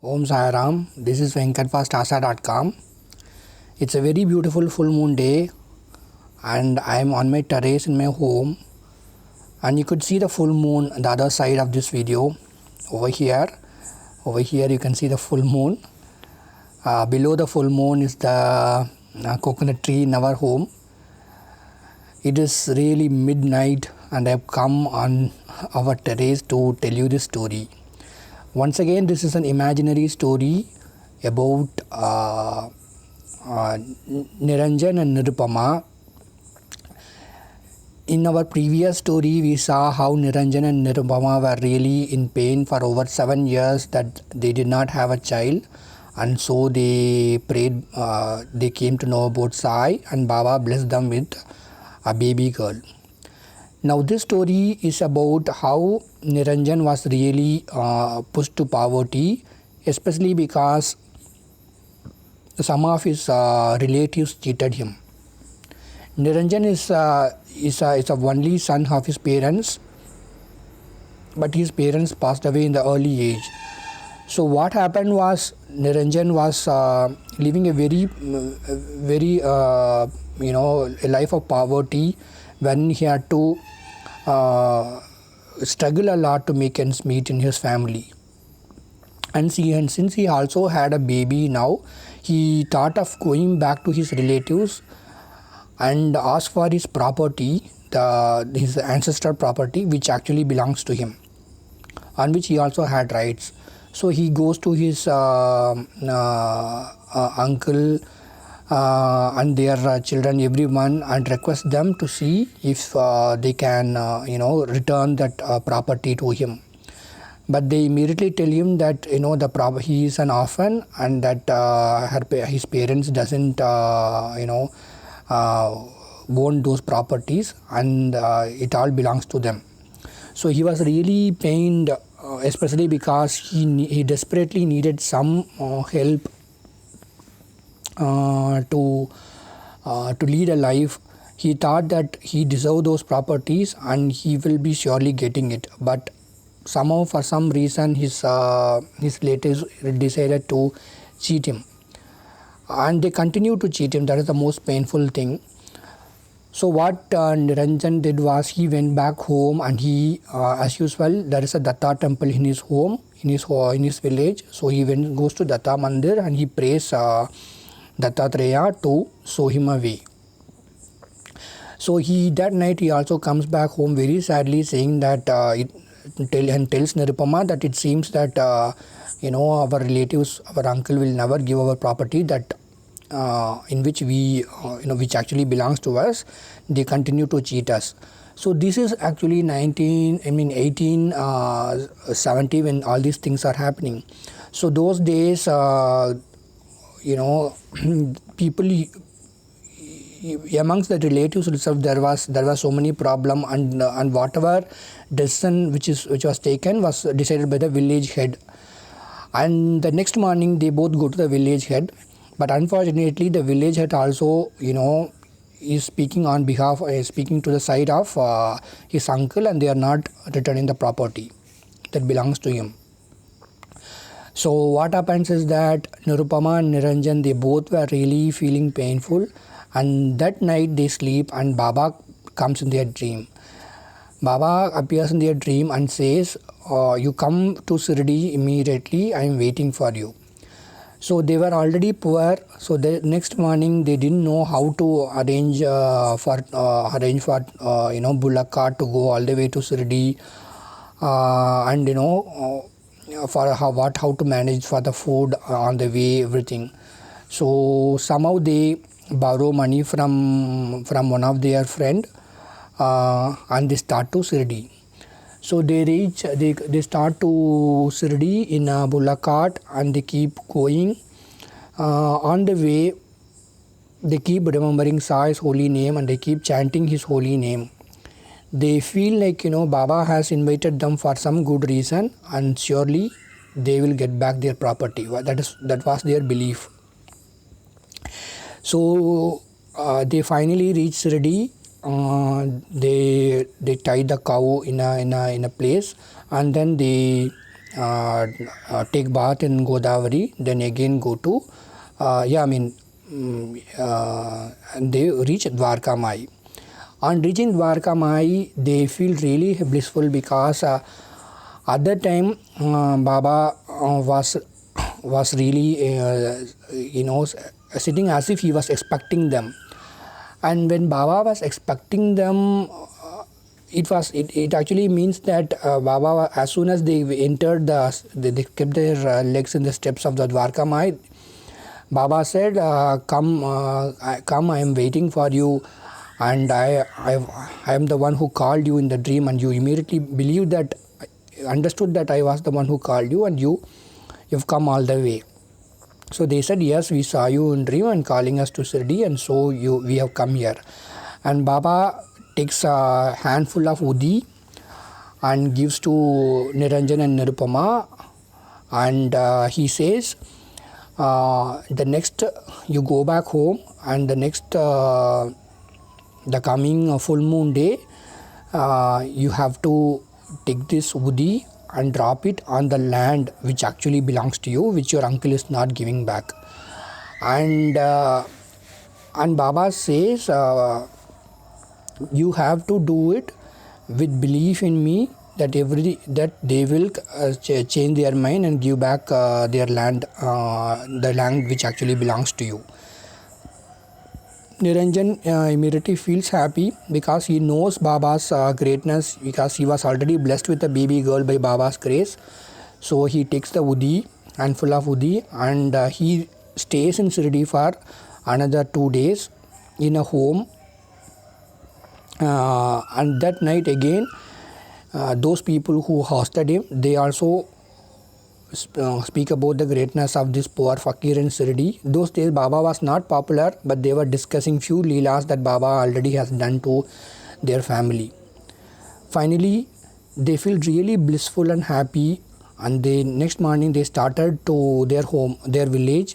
Om Sai Ram. This is venkatfastasa.com. It's a very beautiful full moon day and I am on my terrace in my home, and you could see the full moon on the other side of this video over here. Over here you can see the full moon. Below the full moon is the coconut tree in our home. It is really midnight and I have come on our terrace to tell you this story. Once again, this is an imaginary story about Niranjan and Nirupama. In our previous story, we saw how Niranjan and Nirupama were really in pain for over 7 years that they did not have a child, and so they prayed. They came to know about Sai, and Baba blessed them with a baby girl. Now this story is about how Niranjan was really pushed to poverty, especially because some of his relatives cheated him. Niranjan is a only son of his parents, but his parents passed away in the early age. So what happened was Niranjan was living a very a life of poverty, when he had to struggle a lot to make ends meet in his family. And since he also had a baby now, he thought of going back to his relatives and ask for his property, his ancestral property, which actually belongs to him, on which he also had rights. So he goes to his uncle and their children, everyone, and request them to see if they can return that property to him. But they immediately tell him that he is an orphan, and that his parents doesn't own those properties, and it all belongs to them. So he was really pained, especially because he desperately needed some help to lead a life. He thought that he deserved those properties and he will be surely getting it, but somehow for some reason his relatives decided to cheat him, and they continued to cheat him. That is the most painful thing. So what Niranjan did was he went back home, and he as usual, there is a Datta temple in his home, in his village. So he goes to Datta Mandir and he prays Dattatreya to show him a way. So that night he also comes back home very sadly, saying that tells Nirupama that it seems that our relatives, our uncle will never give our property that in which we which actually belongs to us. They continue to cheat us. So this is actually 1870 when all these things are happening. So those days people amongst the relatives itself, there was so many problem, and whatever decision which was taken was decided by the village head. And the next morning they both go to the village head, but unfortunately the village head also is speaking to the side of his uncle, and they are not returning the property that belongs to him. So what happens is that Nirupama and Niranjan, they both were really feeling painful, and that night they sleep, and Baba comes in their dream. Baba appears in their dream and says, you come to Shirdi immediately, I am waiting for you. So they were already poor, so the next morning they didn't know how to arrange for bullock cart to go all the way to Shirdi, and how to manage for the food on the way, everything. So somehow they borrow money from one of their friend, and they start to Shirdi. So they start to Shirdi in a bullock cart, and they keep going. On the way, they keep remembering Sai's holy name, and they keep chanting his holy name. They feel like Baba has invited them for some good reason, and surely they will get back their property. That was their belief. So they finally reach Shirdi. They tie the cow in a place, and then they take bath in Godavari, then again go to and they reach Dwarka Mai. On reaching Dwarka Mai, they feel really blissful because at that time Baba was really sitting as if he was expecting them. And when Baba was expecting them, it actually means that Baba, as soon as they entered they kept their legs in the steps of the Dwarka Mai, Baba said, come, I am waiting for you, and I am the one who called you in the dream, and you immediately understood that I was the one who called you, and you've come all the way. So they said, yes, we saw you in dream and calling us to Shirdi, and so we have come here. And Baba takes a handful of udi and gives to Niranjan and Nirupama, and he says, the next you go back home, and the next the coming full moon day, you have to take this udi and drop it on the land which actually belongs to you, which your uncle is not giving back. And Baba says, you have to do it with belief in me that they will change their mind and give back their land, the land which actually belongs to you. Niranjan immediately feels happy because he knows Baba's greatness, because he was already blessed with a baby girl by Baba's grace. So he takes the udi, handful of udi, and he stays in Shirdi for another 2 days in a home. And that night again, those people who hosted him, they also speak about the greatness of this poor fakir in Shirdi. Those days Baba was not popular, but they were discussing few leelas that Baba already has done to their family. Finally, they feel really blissful and happy, and next morning they started to their village.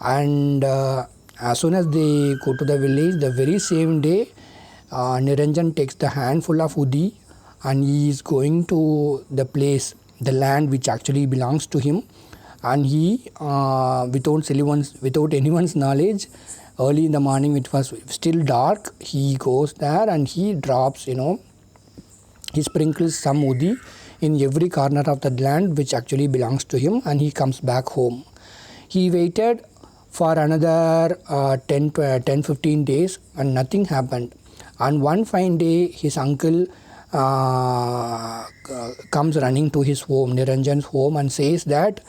And as soon as they go to the village, the very same day, Niranjan takes the handful of udi and he is going to the place, the land which actually belongs to him, and he without anyone's knowledge, early in the morning, it was still dark, he goes there and he drops, he sprinkles some udi in every corner of the land which actually belongs to him, and he comes back home. He waited for another 10-15 days and nothing happened. And one fine day, his uncle comes running to his home, Niranjan's home, and says that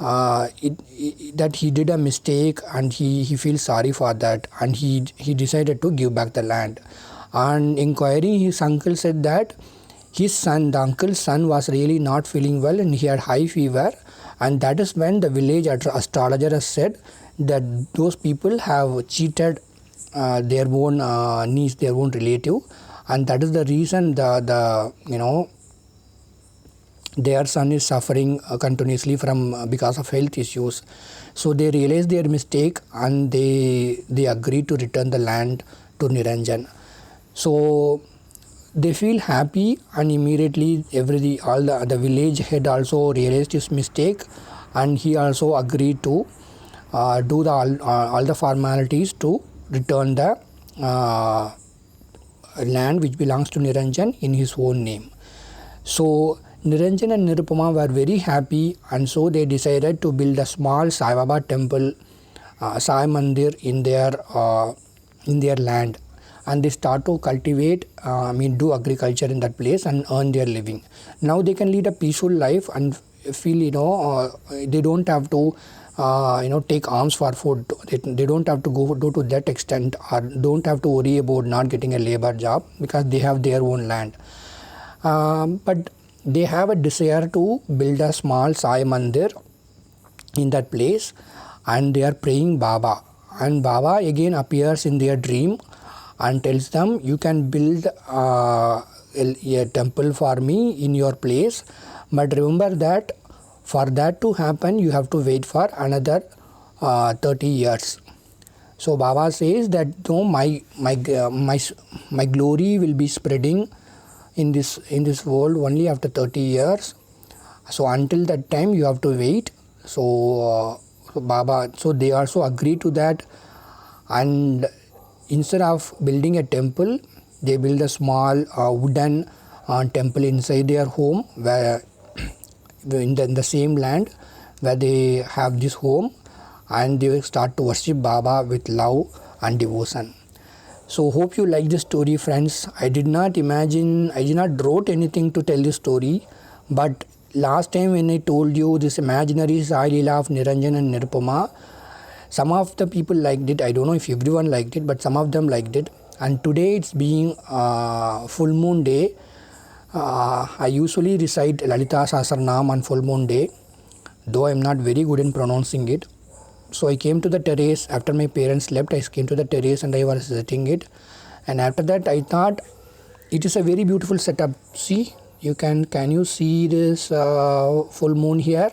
that he did a mistake and he feels sorry for that, and he decided to give back the land. On inquiring, his uncle said that the uncle's son was really not feeling well and he had high fever, and that is when the village astrologer has said that those people have cheated their own niece, their own relative, and that is the reason their son is suffering continuously because of health issues. So they realize their mistake and they agree to return the land to Niranjan. So they feel happy, and immediately the village head also realized his mistake, and he also agreed to do all the formalities to return the land which belongs to Niranjan in his own name. So Niranjan and Nirupama were very happy, and so they decided to build a small Sai Baba temple, Sai Mandir in their land, and they start to cultivate, do agriculture in that place and earn their living. Now they can lead a peaceful life and feel they don't have to take alms for food. They don't have to go to that extent, or don't have to worry about not getting a labor job because they have their own land. But they have a desire to build a small Sai Mandir in that place, and they are praying Baba. And Baba again appears in their dream and tells them, you can build a temple for me in your place, but remember that for that to happen, you have to wait for another 30 years. So Baba says that no, my glory will be spreading in this world only after 30 years. So until that time you have to wait. So Baba, so they also agreed to that, and instead of building a temple, they build a small wooden temple inside their home, where in the same land where they have this home, and they start to worship Baba with love and devotion. So hope you like this story, friends. I did not wrote anything to tell this story, but last time when I told you this imaginary Sai Leela of Niranjan and Nirupama, some of the people liked it. I don't know if everyone liked it, but some of them liked it. And today it's being full moon day. I usually recite Lalita Sahasranam on full moon day, though I am not very good in pronouncing it. So I came to the terrace after my parents left. I came to the terrace and I was reciting it. And after that I thought it is a very beautiful setup. See, can you see this full moon here?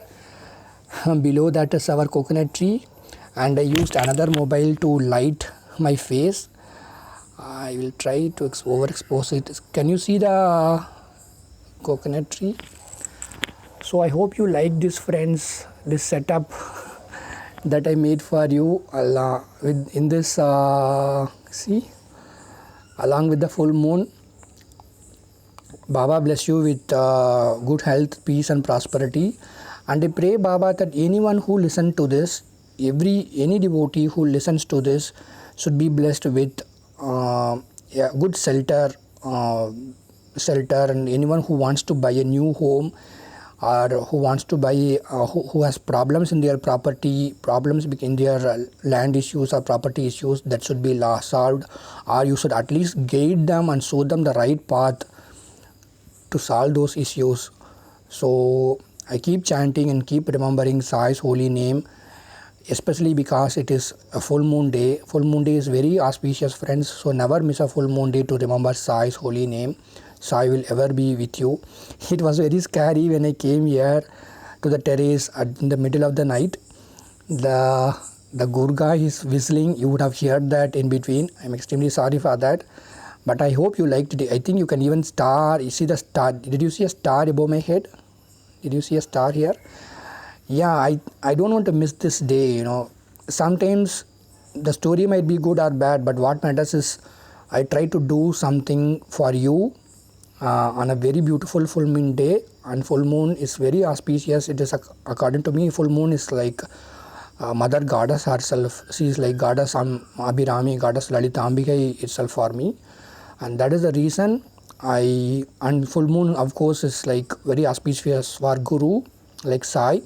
Below that is our coconut tree, and I used another mobile to light my face. I will try to overexpose it. Can you see the coconut tree? So I hope you like this, friends, this setup that I made for you in this see, along with the full moon. Baba bless you with good health, peace and prosperity, and I pray Baba that anyone who listens to this, any devotee who listens to this should be blessed with good shelter, and anyone who wants to buy a new home, or who wants to buy who has problems in their property, problems in their land issues or property issues, that should be solved, or you should at least guide them and show them the right path to solve those issues. So I keep chanting and keep remembering Sai's holy name, especially because it is a full moon day. Full moon day is very auspicious, friends, so never miss a full moon day to remember Sai's holy name. Sai will ever be with you. It was very scary when I came here to the terrace in the middle of the night. The Gurga is whistling. You would have heard that in between. I'm extremely sorry for that. But I hope you liked it. I think you can even you see the star. Did you see a star above my head? Did you see a star here? Yeah, I don't want to miss this day, Sometimes the story might be good or bad, but what matters is I try to do something for you on a very beautiful full moon day. And full moon is very auspicious. It is, according to me, full moon is like Mother Goddess herself. She is like Goddess Abhirami, Goddess Lalita Ambika itself for me. And that is the reason and full moon of course is like very auspicious for Guru, like Sai.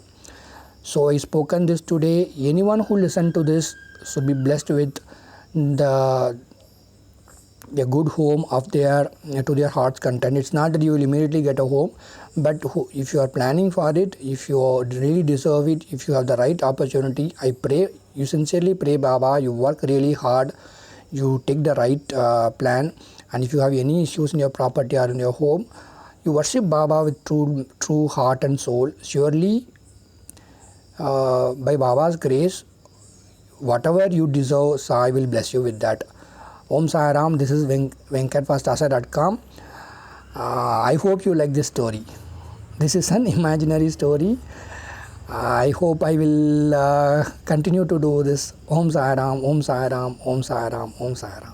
So I spoken this today. Anyone who listen to this should be blessed with the good home of to their heart's content. It's not that you will immediately get a home, but if you are planning for it, if you really deserve it, if you have the right opportunity, I pray, you sincerely pray Baba, you work really hard, you take the right plan, and if you have any issues in your property or in your home, you worship Baba with true heart and soul. Surely by Baba's grace, whatever you deserve, Sai will bless you with that. Om Sai Ram. This is venkatfastasa.com. I hope you like this story. This is an imaginary story. I hope I will continue to do this. Om Sai Ram, Om Sai Ram, Om Sai Ram, Om Sai Ram.